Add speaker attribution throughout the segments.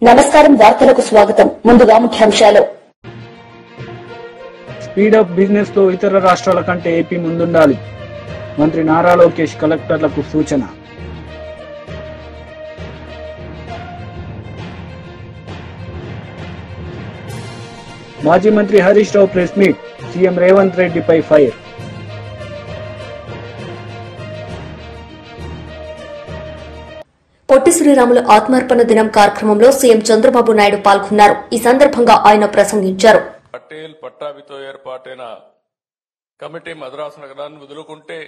Speaker 1: నమస్కారం వార్తలకు స్వాగతం ముందుగా ముఖ్యాంశాలు
Speaker 2: స్పీడ్ అప్ బిజినెస్ తో ఇతర రాష్ట్రాల కంటే ఏపీ ముందుండాలి మంత్రి నారా లోకేష్ కలెక్టర్లకు సూచన మాజీ మంత్రి Harish Rao press meet CM Revanth రెడ్డిపై ఫైర్
Speaker 1: పొట్టి శ్రీరాములు ఆత్మార్పణ దినం కార్యక్రమంలో సీఎం చంద్రబాబు నాయుడు పాల్గొన్నారు. ఈ సందర్భంగా ఆయన ప్రసంగించారు.
Speaker 3: పటేల్ పట్టాభితో ఏర్పాటైన కమిటీ మద్రాసు నగరాన్ని వదులుకుంటే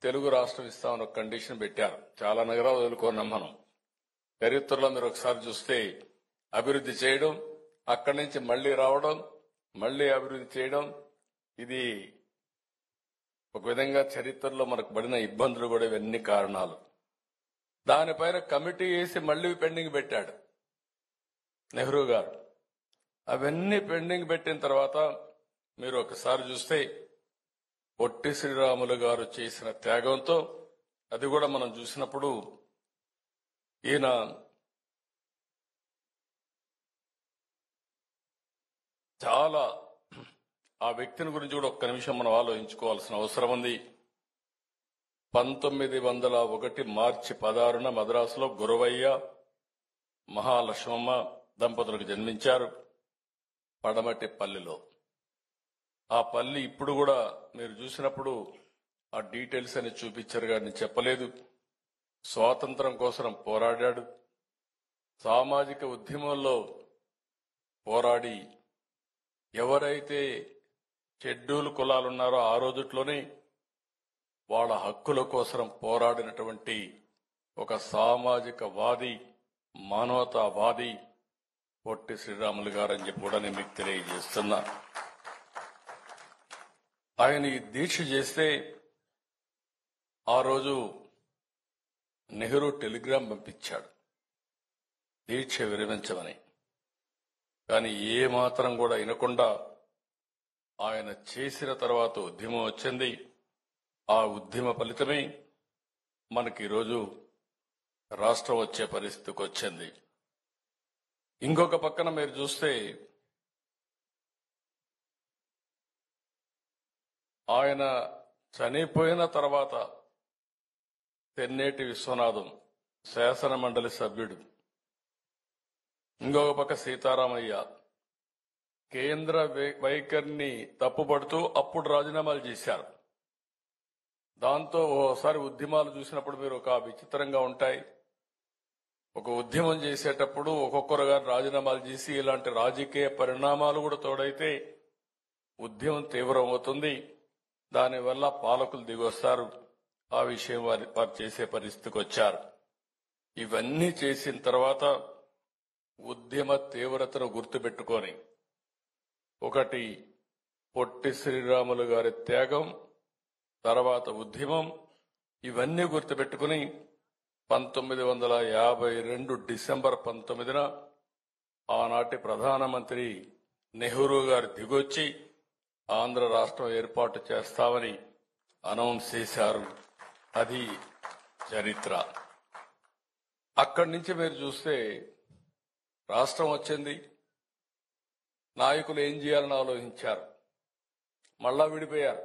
Speaker 3: తెలుగు రాష్ట్రం ఇస్తామని ఒక కండిషన్ పెట్టారు. చాలా నగరాలు వదులుకున్నాం మనం. చరిత్రలో మీరు ఒకసారి చూస్తే అభివృద్ధి చేయడం, అక్కడి నుంచి మళ్లీ రావడం, మళ్లీ అభివృద్ధి చేయడం, ఇది ఒక విధంగా చరిత్రలో మనకు పడిన ఇబ్బందులు కూడా ఇవన్నీ కారణాలు. దానిపైన కమిటీ వేసి మళ్లీ పెండింగ్ పెట్టాడు నెహ్రూ గారు. అవన్నీ పెండింగ్ పెట్టిన తర్వాత మీరు ఒకసారి చూస్తే పొట్టి శ్రీరాములు గారు చేసిన త్యాగంతో అది కూడా మనం చూసినప్పుడు ఈయన చాలా ఆ వ్యక్తిని గురించి కూడా ఒక్క నిమిషం మనం ఆలోచించుకోవాల్సిన అవసరం ఉంది. 1901 మార్చి 16న మద్రాసులో గురవయ్య మహాలక్ష్మమ్మ దంపతులకు జన్మించారు పడమటి పల్లిలో. ఆ పల్లి ఇప్పుడు కూడా మీరు చూసినప్పుడు ఆ డీటెయిల్స్ అని చూపించారు కానీ చెప్పలేదు. స్వాతంత్రం కోసం పోరాడాడు. సామాజిక ఉద్యమంలో పోరాడి ఎవరైతే షెడ్యూల్ కులాలున్నారో ఆ రోజుట్లోనే వాళ్ళ హక్కుల కోసం పోరాడినటువంటి ఒక సామాజిక వాది, మానవతావాది పొట్టి శ్రీరాములు గారని చెప్పి కూడా నేను మీకు తెలియజేస్తున్నా. ఆయన ఈ దీక్ష చేస్తే ఆ రోజు నెహ్రూ టెలిగ్రామ్ పంపించాడు దీక్ష విరమించమని. కానీ ఏ మాత్రం కూడా వినకుండా ఆయన చేసిన తర్వాత ఉద్యమం వచ్చింది. ఆ ఉద్యమ ఫలితమే మనకి ఈరోజు రాష్ట్రం వచ్చే పరిస్థితికి వచ్చింది. ఇంకొక పక్కన మీరు చూస్తే ఆయన చనిపోయిన తర్వాత తెన్నేటి విశ్వనాథం శాసన మండలి సభ్యుడు, ఇంకొక పక్క సీతారామయ్య కేంద్ర వైఖరిని తప్పుపడుతూ అప్పుడు రాజీనామాలు చేశారు. దాంతో ఓసారి ఉద్యమాలు చూసినప్పుడు మీరు ఒక విచిత్రంగా ఉంటాయి. ఒక ఉద్యమం చేసేటప్పుడు ఒక్కొక్కరు గారు రాజీనామాలు చేసి ఇలాంటి రాజకీయ పరిణామాలు కూడా తోడైతే ఉద్యమం తీవ్రం అవుతుంది. దానివల్ల పాలకులు దిగొస్తారు. ఆ విషయం వారు చేసే పరిస్థితికి వచ్చారు. ఇవన్నీ చేసిన తర్వాత ఉద్యమ తీవ్రతను గుర్తుపెట్టుకొని ఒకటి పొట్టి శ్రీరాములు గారి త్యాగం, తర్వాత ఉద్యమం, ఇవన్నీ గుర్తుపెట్టుకుని 1952 డిసెంబర్ 19న ఆనాటి ప్రధానమంత్రి నెహ్రూ గారు దిగొచ్చి ఆంధ్ర రాష్ట్రం ఏర్పాటు చేస్తామని అనౌన్స్ చేశారు. అది చరిత్ర. అక్కడి నుంచి మీరు చూస్తే రాష్ట్రం వచ్చింది. నాయకులు ఏం చేయాలని ఆలోచించారు. మళ్ళా విడిపోయారు.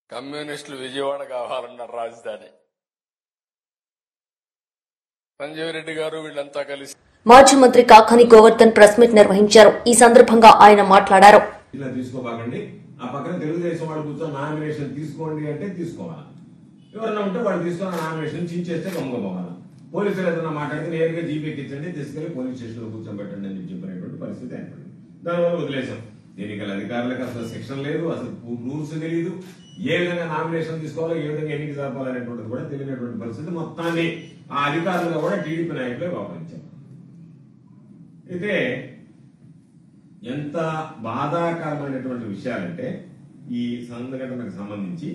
Speaker 3: కమ్యూనిస్టులు విజయవాడ కావాలన్నారు రాజధాని. సంజీవ్ రెడ్డి గారు వీళ్ళంతా కలిసి
Speaker 1: మాజీ మంత్రి కాకాని గోవర్ధన్ ప్రెస్ మీట్ నిర్వహించారు. ఈ సందర్భంగా ఆయన మాట్లాడారు.
Speaker 4: ఇలా తీసుకోబాకండి, ఆ పక్కన తెలుగుదేశం వాళ్ళు కూర్చొని నామినేషన్ తీసుకోండి అంటే తీసుకోవాలా, ఎవరన్నా ఉంటే వాళ్ళు తీసుకొని నామినేషన్ చించేస్తే గమ్ముకోవాలా. పోలీసులు ఏదైనా మాట్లాడితే నేరుగా జీపీకి ఇచ్చండి, తీసుకెళ్లి పోలీస్ స్టేషన్ లో కూర్చోబెట్టండి అని చెప్పినటువంటి పరిస్థితి ఏర్పడింది. దానివల్ల వదిలేశాం. ఎన్నికల అధికారులకు అసలు శిక్షణ లేదు, అసలు రూల్స్ తెలియదు, ఏ విధంగా నామినేషన్ తీసుకోవాలో, ఏ విధంగా ఎన్నిక జరపాలనేటువంటిది కూడా తెలియనటువంటి పరిస్థితి. మొత్తాన్ని ఆ అధికారులుగా కూడా టీడీపీ నాయకులే వ్యవహరించారు. అయితే ఎంత బాధాకరమైనటువంటి విషయాలంటే ఈ సంఘటనకు సంబంధించి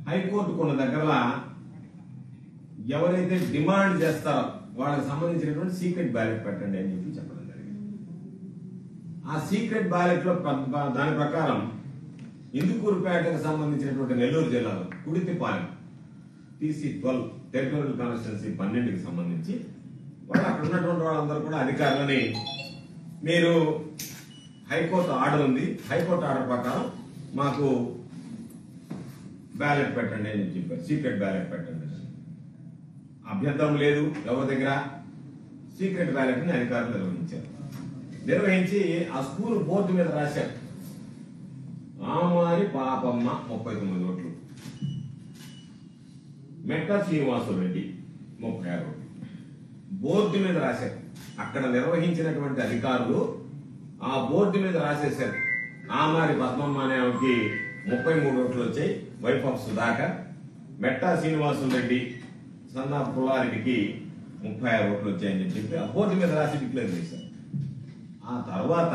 Speaker 4: హైకోర్టు కొన్ని దగ్గర ఎవరైతే డిమాండ్ చేస్తారో వాళ్ళకి సంబంధించినటువంటి సీక్రెట్ బ్యాలెట్ పెట్టండి అని చెప్పి చెప్పడం జరిగింది. ఆ సీక్రెట్ బ్యాలెట్ లో దాని ప్రకారం ఇందుకూరుపేటకు సంబంధించినటువంటి నెల్లూరు జిల్లాలో కుడితిపాలెం TC12 టెరిటోరియల్ కాన్స్టిట్యున్సీ 12కి సంబంధించి వాళ్ళు అక్కడ ఉన్నటువంటి వాళ్ళందరూ కూడా అధికారులని మీరు హైకోర్టు ఆర్డర్ ఉంది, హైకోర్టు ఆర్డర్ ప్రకారం మాకు బ్యాలెట్ పెట్టండి అని చెప్పారు, సీక్రెట్ బ్యాలెట్ పెట్టండి. అభ్యంతరం లేదు ఎవరి దగ్గర. సీక్రెట్ బ్యాలెట్ ని అధికారులు నిర్వహించారు. నిర్వహించి ఆ స్కూల్ బోర్డు మీద రాశారు ఆమారి పాపమ్మ 39 ఓట్లు, మెట్ట శ్రీనివాసరెడ్డి 36 ఓట్లు బోర్డు మీద రాశారు. అక్కడ నిర్వహించినటువంటి అధికారులు ఆ బోర్డు మీద రాసేశారు. ఆమారి పద్మమ్మ అనే ఆమెకి 33 ఓట్లు వచ్చాయి, వైఫ్ ఆఫ్ సుధాకర్. మెట్టా శ్రీనివాసరెడ్డి సన్న పుల్లారెడ్డికి 36 ఓట్లు వచ్చాయని చెప్పి ఆ బోర్డు మీద రాసి డిక్లేర్ చేశారు. ఆ తర్వాత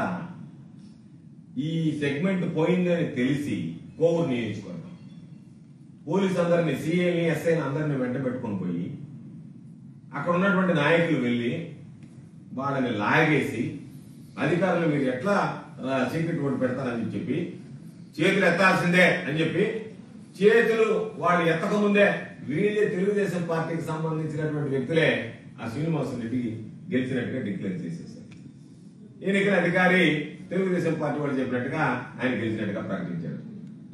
Speaker 4: ఈ సెగ్మెంట్ పోయిందని తెలిసి కోవూరు నియోజకవర్గం పోలీసు అందరినీ, సిఐని, ఎస్ఐని అందరినీ వెంట పెట్టుకుని పోయి అక్కడ ఉన్నటువంటి నాయకులు వెళ్లి వాళ్ళని లాగేసి అధికారులు మీరు ఎట్లా సీక్రెట్ ఓటు పెడతారని చెప్పి చేతులు ఎత్తాల్సిందే అని చెప్పి చేతులు వాళ్ళు ఎత్తకముందే వీళ్ళే తెలుగుదేశం పార్టీకి సంబంధించినటువంటి వ్యక్తులే ఆ శ్రీనివాసరెడ్డికి గెలిచినట్టుగా డిక్లేర్ చేసేసారు. ఎన్నికల అధికారి తెలుగుదేశం పార్టీ వాళ్ళు చెప్పినట్టుగా ఆయన గెలిచినట్టుగా ప్రకటించారు.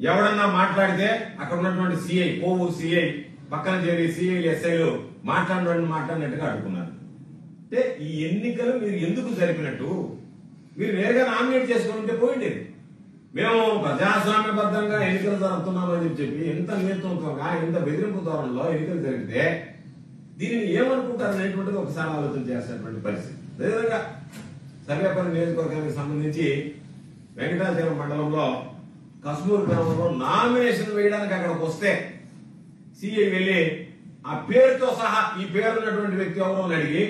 Speaker 4: ఎవడన్నా మాట్లాడితే అక్కడ ఉన్నటువంటి సిఐ, కోవూరు సిఐ పక్కన చేరి సిఐలు, ఎస్ఐలు మాట్లాడినట్టుగా అడుగుతున్నారు. అంటే ఈ ఎన్నికలు మీరు ఎందుకు జరిపినట్టు? మీరు నేరుగా నామినేట్ చేసుకుంటే పోయిండేది. మేము ప్రజాస్వామ్యబద్ధంగా ఎన్నికలు జరుపుతున్నామని చెప్పి ఎంత నేతృత్వంగా, ఎంత బెదిరింపు ధోరణిలో ఎన్నికలు జరిగితే దీనిని ఏమనుకుంటారు అనేటువంటిది ఒకసారి ఆలోచన చేసినటువంటి పరిస్థితి. అదేవిధంగా సర్వేపల్లి నియోజకవర్గానికి సంబంధించి వెంకటాచలం మండలంలో కస్మూరు గ్రామంలో నామినేషన్ వేయడానికి అక్కడికి వస్తే సిఐ వెళ్లి ఆ పేరుతో సహా ఈ పేరున్నటువంటి వ్యక్తి ఎవరో అని అడిగి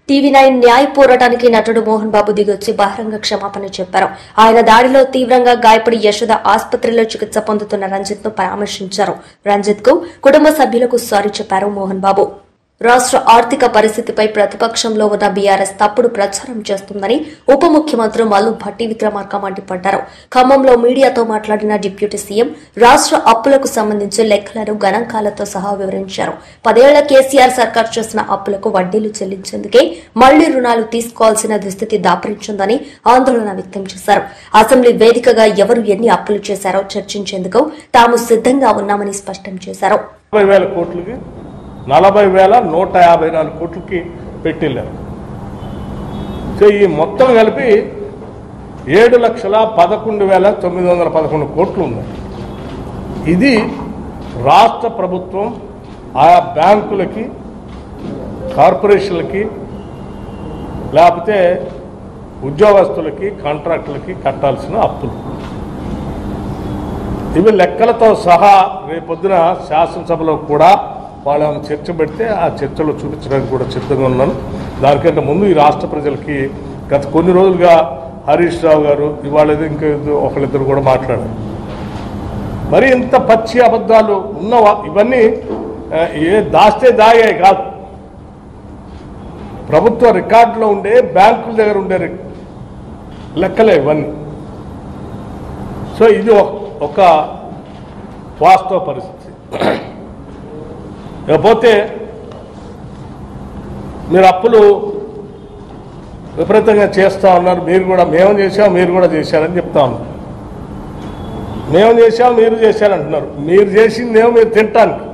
Speaker 1: TV9 న్యాయ పోరాటానికి నటుడు మోహన్ బాబు దిగొచ్చి బహిరంగ క్షమాపణ చెప్పారు. ఆయన దాడిలో తీవ్రంగా గాయపడి యశోద ఆసుపత్రిలో చికిత్స పొందుతున్న రంజిత్ ను పరామర్శించారు. రంజిత్ కు కుటుంబ సభ్యులకు సారీ చెప్పారు మోహన్ బాబు. రాష్ట్ర ఆర్థిక పరిస్థితిపై ప్రతిపక్షంలో ఉన్న బీఆర్ఎస్ తప్పుడు ప్రచారం చేస్తుందని ఉప ముఖ్యమంత్రి మల్లు భట్టి విక్రమార్క మండిపడ్డారు. ఖమ్మంలో మీడియాతో మాట్లాడిన డిప్యూటీ సీఎం రాష్ట్ర అప్పులకు సంబంధించి లెక్కలను గణాంకాలతో సహా వివరించారు. 10 ఏళ్ల కేసీఆర్ సర్కార్ చేసిన అప్పులకు వడ్డీలు చెల్లించేందుకే మళ్లీ రుణాలు తీసుకోవాల్సిన దుస్థితి దాపరించిందని ఆందోళన వ్యక్తం చేశారు. అసెంబ్లీ వేదికగా ఎవరు ఎన్ని అప్పులు చేశారో చర్చించేందుకు తాము సిద్దంగా ఉన్నామని స్పష్టం చేశారు.
Speaker 5: 40,154 కోట్లకి పెట్టిల్లారు. సో ఈ మొత్తం కలిపి 7,11,911 కోట్లు ఉన్నాయి. ఇది రాష్ట్ర ప్రభుత్వం ఆయా బ్యాంకులకి, కార్పొరేషన్లకి, లేకపోతే ఉద్యోగస్తులకి, కాంట్రాక్టులకి కట్టాల్సిన అప్పులు. ఇవి లెక్కలతో సహా రేపొద్దున శాసనసభలో కూడా వాళ్ళని చర్చ పెడితే ఆ చర్చలో చూపించడానికి కూడా సిద్ధంగా ఉన్నాను. దానికంటే ముందు ఈ రాష్ట్ర ప్రజలకి గత కొన్ని రోజులుగా హరీష్ రావు గారు, ఇవాళ ఇంకా ఒకళ్ళిద్దరు కూడా మాట్లాడారు. మరి ఇంత పచ్చి అబద్ధాలు ఉన్నవా? ఇవన్నీ దాస్తే దాగే కాదు, ప్రభుత్వ రికార్డులో ఉండే, బ్యాంకుల దగ్గర ఉండే లెక్కలే ఇవన్నీ. సో ఇది ఒక వాస్తవ పరిస్థితి. లేకపోతే మీరు అప్పులు విపరీతంగా చేస్తూ ఉన్నారు, మీరు కూడా మేము చేసాం, మీరు కూడా చేశారని చెప్తా ఉన్నారు. మేము చేసాం, మీరు చేశారంటున్నారు. మీరు చేసిందేమో మీరు తినటానికి,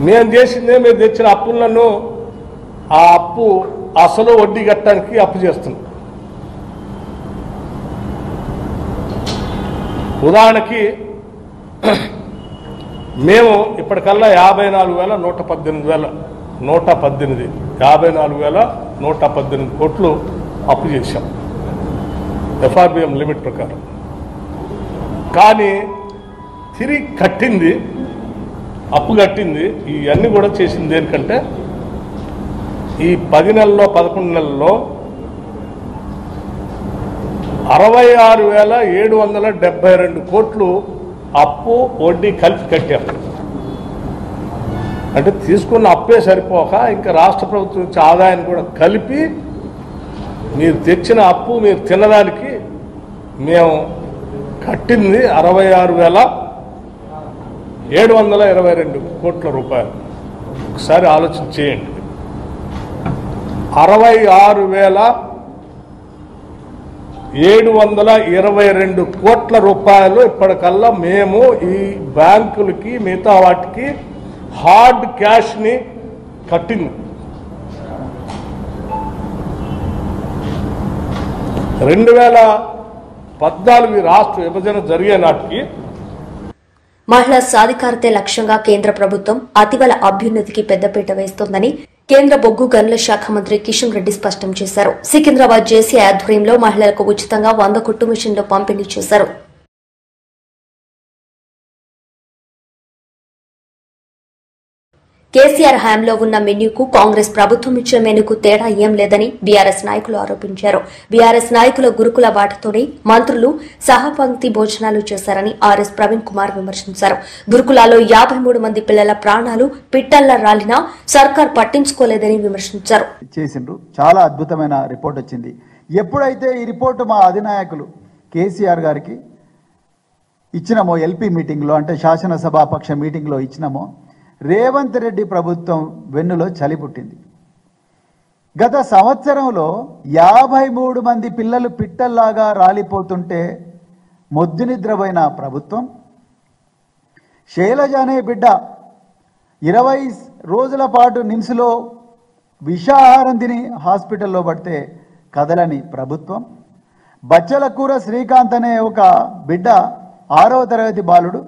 Speaker 5: మేము చేసిందే మీరు తెచ్చిన అప్పులను ఆ అప్పు అసలు వడ్డీ కట్టడానికి అప్పు చేస్తున్నాం. ఉదాహరణకి మేము ఇప్పటికల్లా 54,118 కోట్లు అప్పు చేశాం FRBM లిమిట్ ప్రకారం. కానీ తిరిగి కట్టింది, అప్పు కట్టింది, ఇవన్నీ కూడా చేసింది దేనికంటే ఈ 10 నెలల్లో 11 నెలల్లో 66,772 కోట్లు అప్పు వడ్డీ కలిపి కట్టారు. అంటే తీసుకున్న అప్పే సరిపోక ఇంకా రాష్ట్ర ప్రభుత్వం నుంచి ఆదాయాన్ని కూడా కలిపి మీరు తెచ్చిన అప్పు మీరు తినడానికి మేము కట్టింది 722 కోట్ల రూపాయలు. ఒకసారి ఆలోచన చేయండి. 66,722 కోట్ల రూపాయలు ఇప్పటికల్లా మేము ఈ బ్యాంకులకి మిగతా వాటికి హార్డ్ క్యాష్ని కట్టింది. 2014 రాష్ట్ర విభజన జరిగే నాటికి
Speaker 1: మహిళా సాధికారతే లక్ష్యంగా కేంద్ర ప్రభుత్వం అతివల అభ్యున్నతికి పెద్దపీట వేస్తోందని కేంద్ర బొగ్గు గనుల శాఖ మంత్రి కిషన్ రెడ్డి స్పష్టం చేశారు. సికింద్రాబాద్ జేసీ ఆధ్వర్యంలో మహిళలకు ఉచితంగా 100 కుట్టు మిషన్లు పంపిణీ చేశారు. కేసీఆర్ హయాంలో ఉన్న మెన్యూకు కాంగ్రెస్ ప్రభుత్వం ఇచ్చిన మెనూకు తేడా ఏం లేదని బీఆర్ఎస్ నాయకులు ఆరోపించారు. బీఆర్ఎస్ నాయకుల గురుకుల బాటతోనే మంత్రులు సహపంక్తి భోజనాలు చేశారని ఆర్ఎస్ ప్రవీణ్ కుమార్ విమర్శించారు. గురుకులాలో 53 మంది పిల్లల ప్రాణాలు పిట్టల్లా రాలినా సర్కార్ పట్టించుకోలేదని విమర్శించారు.
Speaker 6: చాలా అద్భుతమైన రిపోర్ట్ వచ్చింది. ఎప్పుడైతే ఈ రిపోర్టు మా అధినాయకులు కేసీఆర్ గారికి ఇచ్చినామో, ఎల్పీ మీటింగ్లో అంటే శాసనసభాపక్ష మీటింగ్లో ఇచ్చినామో, రేవంత్ రెడ్డి ప్రభుత్వం వెన్నులో చలి పుట్టింది. గత సంవత్సరంలో 53 మంది పిల్లలు పిట్టల్లాగా రాలిపోతుంటే మొద్దు నిద్రపోయిన ప్రభుత్వం, శైలజ అనే బిడ్డ 20 రోజుల పాటు నిమ్స్లో విషాహారం తిని హాస్పిటల్లో పడితే కదలని ప్రభుత్వం, బచ్చలకూర శ్రీకాంత్ అనే ఒక బిడ్డ 6వ తరగతి బాలుడు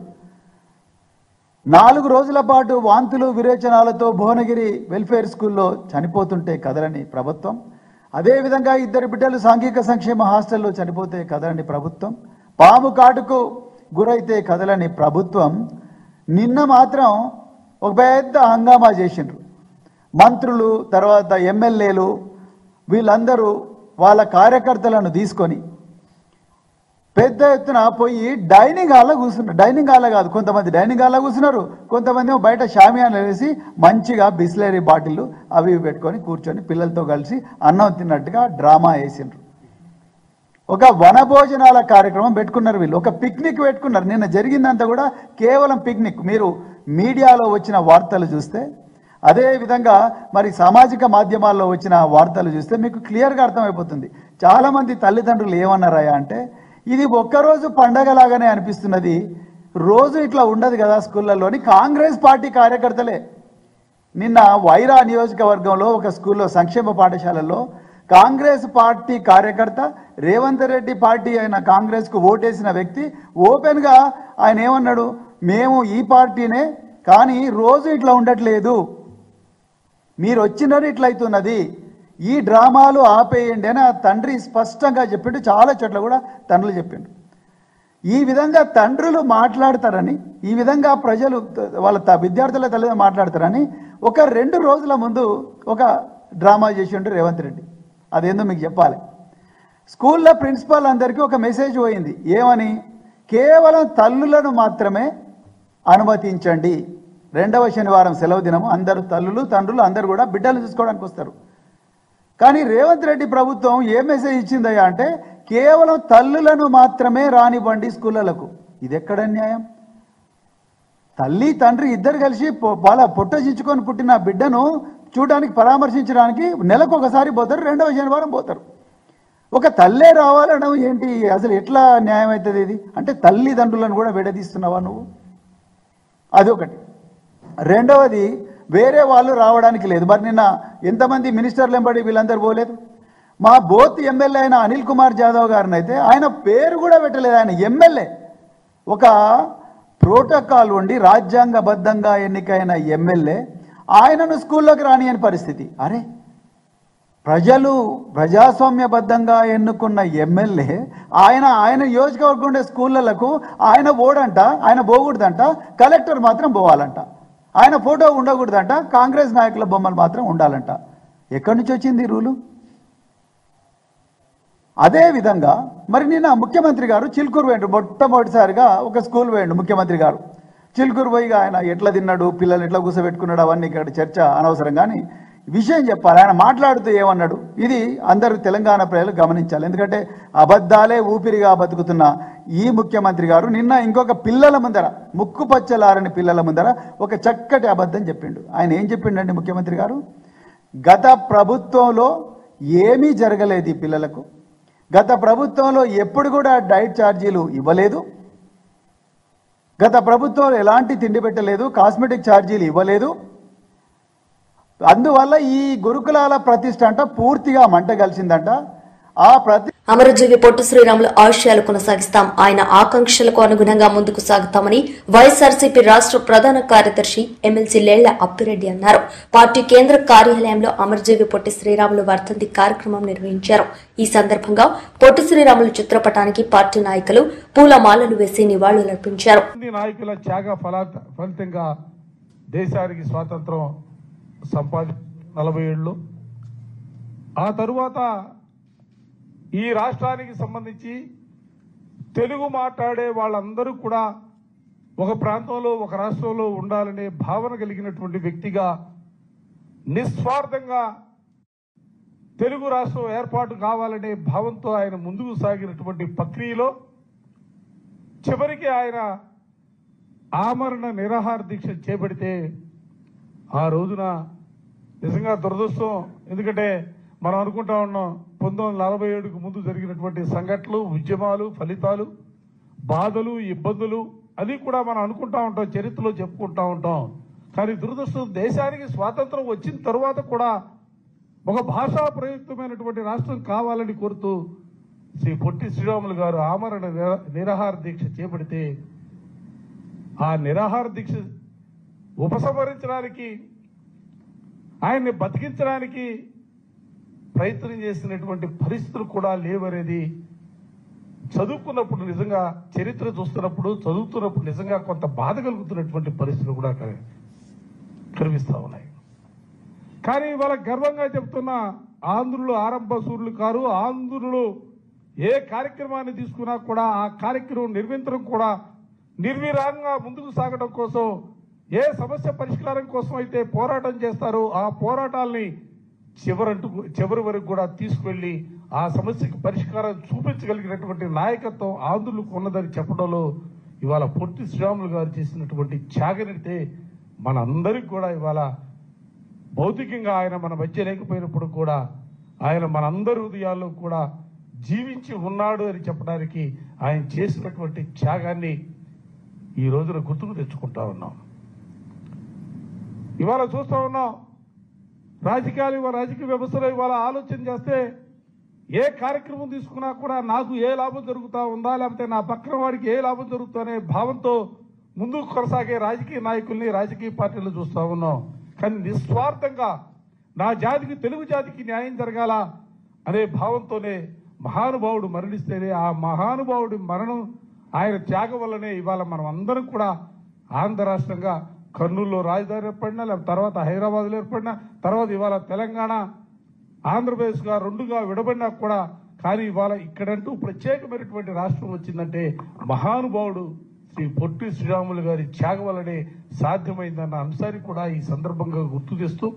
Speaker 6: 4 రోజుల పాటు వాంతులు విరేచనాలతో భువనగిరి వెల్ఫేర్ స్కూల్లో చనిపోతుంటే కదలని ప్రభుత్వం, అదేవిధంగా 2 బిడ్డలు సాంఘిక సంక్షేమ హాస్టల్లో చనిపోతే కదలని ప్రభుత్వం, పాము కాటుకు గురైతే కదలని ప్రభుత్వం నిన్న మాత్రం ఒక పెద్ద హంగామా చేసిండ్రు. మంత్రులు, తర్వాత ఎమ్మెల్యేలు వీళ్ళందరూ వాళ్ళ కార్యకర్తలను తీసుకొని పెద్ద ఎత్తున పోయి డైనింగ్ హాల్లో కూర్చున్నారు. డైనింగ్ హాల్లో కాదు, కొంతమంది డైనింగ్ హాల్లో కూర్చున్నారు, కొంతమంది బయట షామియానా వేసి మంచిగా బిస్లరీ బాటిల్ అవి పెట్టుకొని కూర్చొని పిల్లలతో కలిసి అన్నం తిన్నట్టుగా డ్రామా వేసిండ్రు. ఒక వనభోజనాల కార్యక్రమం పెట్టుకున్నారు వీళ్ళు, ఒక పిక్నిక్ పెట్టుకున్నారు. నిన్న జరిగిందంతా కూడా కేవలం పిక్నిక్. మీరు మీడియాలో వచ్చిన వార్తలు చూస్తే, అదేవిధంగా మరి సామాజిక మాధ్యమాల్లో వచ్చిన వార్తలు చూస్తే మీకు క్లియర్గా అర్థమైపోతుంది. చాలామంది తల్లిదండ్రులు ఏమన్నారా అంటే, ఇది ఒక్కరోజు పండగలాగానే అనిపిస్తున్నది, రోజు ఇట్లా ఉండదు కదా స్కూళ్ళల్లోని. కాంగ్రెస్ పార్టీ కార్యకర్తలే నిన్న వైరా నియోజకవర్గంలో ఒక స్కూల్లో, సంక్షేమ పాఠశాలలో కాంగ్రెస్ పార్టీ కార్యకర్త, రేవంత్ రెడ్డి పార్టీ అయిన కాంగ్రెస్కు ఓటేసిన వ్యక్తి ఓపెన్గా ఆయన ఏమన్నాడు, మేము ఈ పార్టీనే కానీ రోజు ఇట్లా ఉండట్లేదు, మీరు వచ్చినది ఇట్లయితున్నది, ఈ డ్రామాలు ఆపేయండి అని ఆ తండ్రి స్పష్టంగా చెప్పిండు. చాలా చోట్ల కూడా తండ్రులు చెప్పిండు. ఈ విధంగా తండ్రులు మాట్లాడతారని, ఈ విధంగా ప్రజలు వాళ్ళ విద్యార్థుల తల్లిదండ్రులు మాట్లాడతారని ఒక 2 రోజుల ముందు ఒక డ్రామా చేసిండు రేవంత్ రెడ్డి. అదేందో మీకు చెప్పాలి. స్కూల్లో ప్రిన్సిపాల్ అందరికీ ఒక మెసేజ్ పోయింది. ఏమని? కేవలం తల్లులను మాత్రమే అనుమతించండి, 2వ శనివారం సెలవు దినము, అందరూ తల్లులు తండ్రులు అందరూ కూడా బిడ్డలు చూసుకోవడానికి వస్తారు. కానీ రేవంత్ రెడ్డి ప్రభుత్వం ఏ మెసేజ్ ఇచ్చిందయ్యా అంటే, కేవలం తల్లులను మాత్రమే రానివ్వండి స్కూళ్ళలకు. ఇది ఎక్కడ న్యాయం? తల్లి తండ్రి ఇద్దరు కలిసి వాళ్ళ పొట్ట చించుకొని పుట్టిన బిడ్డను చూడడానికి, పరామర్శించడానికి నెలకు ఒకసారి పోతారు, 2వ శనివారం పోతారు. ఒక తల్లే రావాలనడం ఏంటి? అసలు ఎట్లా న్యాయం అవుతుంది ఇది? అంటే తల్లిదండ్రులను కూడా విడదీస్తున్నావా నువ్వు? అదొకటి. రెండవది, వేరే వాళ్ళు రావడానికి లేదు. మరి నిన్న ఎంతమంది మినిస్టర్లు ఎంబడి వీళ్ళందరూ పోలేదు? మా బోత్ ఎమ్మెల్యే అయిన అనిల్ కుమార్ జాదవ్ గారిని అయితే ఆయన పేరు కూడా పెట్టలేదు. ఆయన ఎమ్మెల్యే, ఒక ప్రోటోకాల్ ఉండి రాజ్యాంగబద్ధంగా ఎన్నికైన ఎమ్మెల్యే, ఆయనను స్కూల్లోకి రానియని పరిస్థితి. అరే, ప్రజలు ప్రజాస్వామ్యబద్ధంగా ఎన్నుకున్న ఎమ్మెల్యే ఆయన నియోజకవర్గం ఉండే స్కూళ్ళకు ఆయన ఓడంట, ఆయన పోకూడదంట, కలెక్టర్ మాత్రం పోవాలంట, ఆయన ఫోటో ఉండకూడదంట, కాంగ్రెస్ నాయకుల బొమ్మలు మాత్రం ఉండాలంట. ఎక్కడి నుంచి వచ్చింది ఈ రూలు? అదేవిధంగా మరి నిన్న ముఖ్యమంత్రి గారు చిలుకూరు వేయండు, మొట్టమొదటిసారిగా ఒక స్కూల్ వేయండు ముఖ్యమంత్రి గారు. చిలుకూరు పోయి ఆయన ఎట్లా తిన్నాడు, పిల్లలు ఎట్లా కూర్చోబెట్టుకున్నాడు, అవన్నీ ఇక్కడ చర్చ అనవసరం. కానీ విషయం చెప్పాలి. ఆయన మాట్లాడుతూ ఏమన్నాడు? ఇది అందరూ తెలంగాణ ప్రజలు గమనించాలి. ఎందుకంటే అబద్ధాలే ఊపిరిగా బతుకుతున్న ఈ ముఖ్యమంత్రి గారు నిన్న ఇంకొక పిల్లల ముందర, ముక్కు పచ్చలారని పిల్లల ముందర ఒక చక్కటి అబద్ధం చెప్పిండు. ఆయన ఏం చెప్పిండండి ముఖ్యమంత్రి గారు? గత ప్రభుత్వంలో ఏమీ జరగలేదు ఈ పిల్లలకు, గత ప్రభుత్వంలో ఎప్పుడు కూడా డైట్ ఛార్జీలు ఇవ్వలేదు, గత ప్రభుత్వంలో ఎలాంటి తిండి పెట్టలేదు, కాస్మెటిక్ ఛార్జీలు ఇవ్వలేదు, అందువల్ల ఈ గురుకులాల ప్రతిష్ట అంట పూర్తిగా మంట కలిసిందంట. ఆ
Speaker 1: అమరజీవి పొట్టి శ్రీరాములు ఆశయాలు కొనసాగిస్తాం, ఆయన ఆకాంక్షలకు అనుగుణంగా ముందుకు సాగుతామని వైఎస్ఆర్సీపీ రాష్ట్ర ప్రధాన కార్యదర్శి ఎమ్మెల్సీ లేళ్ల అప్పిరెడ్డి అన్నారు. పార్టీ కేంద్ర కార్యాలయంలో అమరజీవి పొట్టి శ్రీరాములు వర్ధంతి కార్యక్రమం నిర్వహించారు. ఈ సందర్భంగా పొట్టి శ్రీరాములు చిత్రపటానికి పార్టీ నాయకులు పూలమాలలు వేసి నివాళులర్పించారు.
Speaker 5: నాయకుల త్యాగ ఫలితంగా దేశానికి స్వాతంత్రం సంపాదించి 40 ఏళ్ళు ఆ తరువాత ఈ రాష్ట్రానికి సంబంధించి తెలుగు మాట్లాడే వాళ్ళందరూ కూడా ఒక ప్రాంతంలో ఒక రాష్ట్రంలో ఉండాలనే భావన కలిగినటువంటి వ్యక్తిగా నిస్వార్థంగా తెలుగు రాష్ట్రం ఏర్పాటు కావాలనే భావంతో ఆయన ముందుకు సాగినటువంటి ప్రక్రియలో చివరికి ఆయన ఆమరణ నిరాహార దీక్ష చేపడితే ఆ రోజున నిజంగా దురదృష్టం. ఎందుకంటే మనం అనుకుంటా ఉన్నాం 1947కు ముందు జరిగినటువంటి సంఘటనలు, ఉద్యమాలు, ఫలితాలు, బాధలు, ఇబ్బందులు అది కూడా మనం అనుకుంటా ఉంటాం, చరిత్రలో చెప్పుకుంటా ఉంటాం. కానీ దురదృష్టం దేశానికి స్వాతంత్రం వచ్చిన తరువాత కూడా ఒక భాషా ప్రయుక్తమైనటువంటి రాష్ట్రం కావాలని కోరుతూ శ్రీ పొట్టి శ్రీరాములు గారు ఆమరణ నిరాహార దీక్ష చేపడితే ఆ నిరాహార దీక్ష ఉపసంహరించడానికి, ఆయన్ని బతికించడానికి ప్రయత్నం చేసినటువంటి పరిస్థితులు కూడా లేవనేది చదువుకున్నప్పుడు, నిజంగా చరిత్ర చూస్తున్నప్పుడు, చదువుతున్నప్పుడు నిజంగా కొంత బాధ కలుగుతున్నటువంటి పరిస్థితులు కూడా కనిపిస్తూ ఉన్నాయి. కానీ ఇవాళ గర్వంగా చెప్తున్న ఆంధ్రులు ఆరంభ సూర్యులు కారు. ఆంధ్రులు ఏ కార్యక్రమాన్ని తీసుకున్నా కూడా ఆ కార్యక్రమం నిర్మించడం కూడా నిర్విరామంగా ముందుకు సాగడం కోసం, ఏ సమస్య పరిష్కారం కోసం అయితే పోరాటం చేస్తారో ఆ పోరాటాల్ని చివరి వరకు కూడా తీసుకువెళ్లి ఆ సమస్యకు పరిష్కారం చూపించగలిగినటువంటి నాయకత్వం ఆంధ్రులకు ఉన్నదని చెప్పడంలో ఇవాళ పొట్టి శ్రీరాములు గారు చేసినటువంటి త్యాగనితే మనందరికి కూడా ఇవాళ భౌతికంగా ఆయన మన మధ్య లేకపోయినప్పుడు కూడా ఆయన మనందరి హృదయాల్లో కూడా జీవించి ఉన్నాడు అని చెప్పడానికి ఆయన చేసినటువంటి త్యాగాన్ని ఈ రోజున గుర్తుకు తెచ్చుకుంటా ఉన్నాం. ఇవాళ చూస్తూ ఉన్నాం రాజకీయ వ్యవస్థలో ఇవాళ ఆలోచన చేస్తే ఏ కార్యక్రమం తీసుకున్నా కూడా నాకు ఏ లాభం జరుగుతా ఉందా, లేకపోతే నా పక్కన వాడికి ఏ లాభం జరుగుతుందనే భావంతో ముందుకు కొనసాగే రాజకీయ నాయకుల్ని, రాజకీయ పార్టీలు చూస్తూ ఉన్నాం. కానీ నిస్వార్థంగా నా జాతికి, తెలుగు జాతికి న్యాయం జరగాల అనే భావంతోనే మహానుభావుడు మరణిస్తేనే ఆ మహానుభావుడి మరణం, ఆయన త్యాగం వల్లనే ఇవాళ మనం అందరం కూడా ఆంధ్ర రాష్ట్రంగా కర్నూలులో రాజధాని ఏర్పడినా, లేకపోతే తర్వాత హైదరాబాద్లో ఏర్పడినా, తర్వాత ఇవాళ తెలంగాణ, ఆంధ్రప్రదేశ్గా రెండుగా విడబడినా కూడా, కానీ ఇవాళ ఇక్కడంటూ ప్రత్యేకమైనటువంటి రాష్ట్రం వచ్చిందంటే మహానుభావుడు శ్రీ పొట్టి శ్రీరాములు గారి త్యాగం వల్లనే సాధ్యమైందన్న అంశాన్ని కూడా ఈ సందర్భంగా గుర్తు చేస్తూ,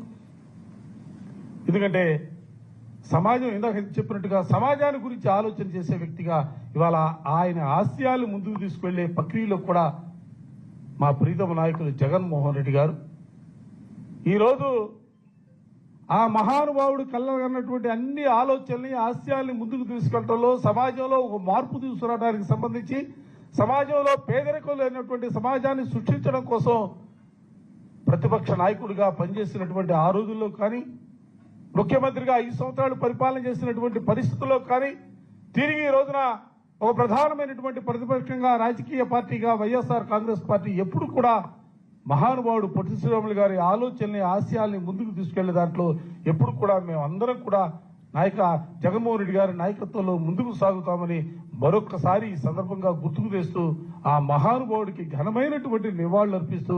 Speaker 5: ఎందుకంటే సమాజం ఇందాక చెప్పినట్టుగా సమాజాన్ని గురించి ఆలోచన చేసే వ్యక్తిగా ఇవాళ ఆయన ఆశయాలు ముందుకు తీసుకెళ్లే ప్రక్రియలో కూడా మా ప్రీతమ నాయకులు జగన్మోహన్ రెడ్డి గారు ఈరోజు ఆ మహానుభావుడు కళ్ళగన్నటువంటి అన్ని ఆలోచనల్ని, ఆశయాల్ని ముందుకు తీసుకెళ్లడంలో, సమాజంలో ఒక మార్పు తీసుకురావడానికి సంబంధించి, సమాజంలో పేదరికం లేనటువంటి సమాజాన్ని సృష్టించడం కోసం ప్రతిపక్ష నాయకుడిగా పనిచేసినటువంటి ఆ రోజుల్లో కానీ, ముఖ్యమంత్రిగా 5 సంవత్సరాలు పరిపాలన చేసినటువంటి పరిస్థితుల్లో కానీ, తిరిగి ఈ రోజున ఒక ప్రధానమైనటువంటి ప్రతిపక్షంగా రాజకీయ పార్టీగా వైఎస్ఆర్ కాంగ్రెస్ పార్టీ ఎప్పుడు కూడా మహానుభావుడు పొట్టి శ్రీరాములు గారి ఆలోచనల్ని, ఆశయాల్ని ముందుకు తీసుకెళ్లే దాంట్లో ఎప్పుడు కూడా మేము అందరం కూడా జగన్మోహన్ రెడ్డి గారి నాయకత్వంలో ముందుకు సాగుతామని మరొక్కసారి ఈ సందర్భంగా గుర్తుకు తెస్తూ, ఆ మహానుభావుడికి ఘనమైనటువంటి నివాళులు అర్పిస్తూ,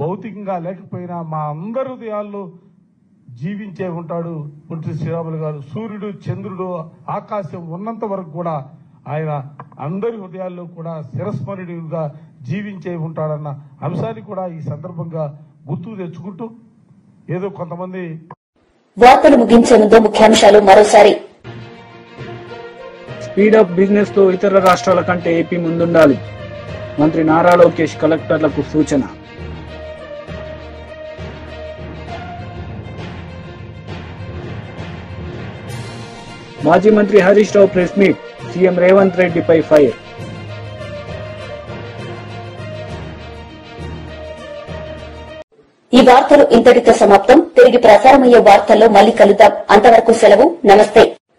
Speaker 5: భౌతికంగా లేకపోయినా మా అందరి హృదయాల్లో జీవించే ఉంటాడు పొట్టి శ్రీరాములు గారు. సూర్యుడు, చంద్రుడు, ఆకాశం ఉన్నంత వరకు కూడా ఆయన అందరి హృదయాల్లో కూడా చిరస్మరణీయుడిగా జీవించే ఉంటాడన్న అంశాన్ని కూడా ఈ సందర్భంగా గుర్తుకు తెచ్చుకుంటూ, ఏదో కొంతమంది
Speaker 1: వార్తలు ముగించే ముందు ముఖ్యాంశాలు మరోసారి.
Speaker 2: స్పీడప్ బిజినెస్ తో ఇతర రాష్ట్రాల కంటే ఏపీ ముందుండాలి. మంత్రి నారా లోకేష్ కలెక్టర్లకు సూచన. మాజీ మంత్రి Harish Rao press meet. CM Revanth రెడ్డిపై ఫైర్.
Speaker 1: ఈ వార్తలు ఇంతటితో సమాప్తం. తిరిగి ప్రసారమయ్యే వార్తల్లో మళ్లీ కలుద్దాం. అంతవరకు సెలవు. నమస్తే.